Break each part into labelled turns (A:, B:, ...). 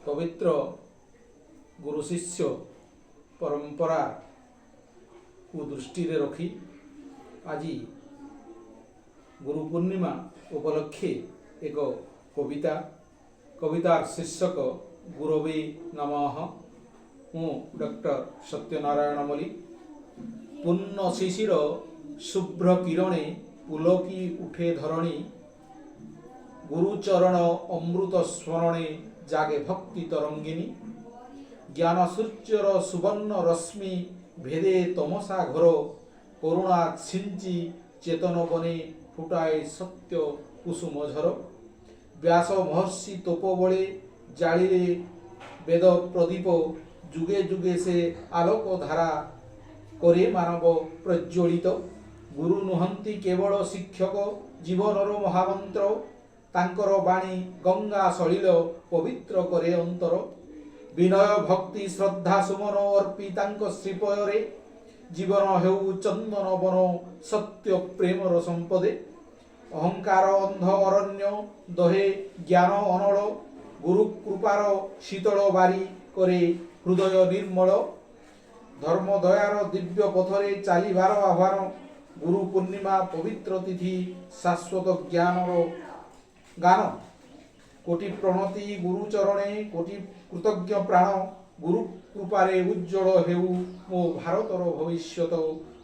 A: पवित्र गुरु शिष्य परंपरा को दृष्टि रे रखी आज गुरु पूर्णिमा उपलक्षे एक कवितार शीर्षक गुरवे नमः। मु डॉक्टर सत्यनारायण मल्ली। पूर्ण शिशिर शुभ्र किरणे पुलकी उठे धरणी, गुरुचरण अमृत स्मरणे जागे भक्ति तरंगिनी। ज्ञान सूर्यर सुवर्ण रश्मि भेदे तमसा घोर, करुणा छिंची चेतन बने फुटाए सत्य कुसुम झर। व्यास महर्षि तपोबले जालिले वेद प्रदीप, जुगे जुगे से आलोक धारा करे मानव प्रज्वलित। गुरु नुहंती केवल शिक्षक जीवनर महामंत्र, तांकर बाणी गंगा सलिल पवित्र करे अंतर। विनय भक्ति श्रद्धा सुमन अर्पी तांक श्रीपयरे, जीवन हेउ चंदन बन सत्य प्रेमर संपदे। अहंकार अंध अरण्य दहे ज्ञान अनल, गुरु कृपार शीतल बारी करे हृदय निर्मल। धर्म दयार दिव्य पथरे चालिबार आह्वान, गुरु पूर्णिमा पवित्र तिथि शाश्वत ज्ञानर गान। कोटि प्रणति गुरु चरणे कोटि कृतज्ञ प्राण, गुरु कृपारे उज्ज्वल हेउ मो भारतर भविष्यत,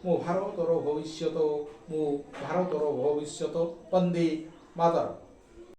A: मो भारतर भविष्यत, मो भारतर भविष्यत। वंदे मातरम।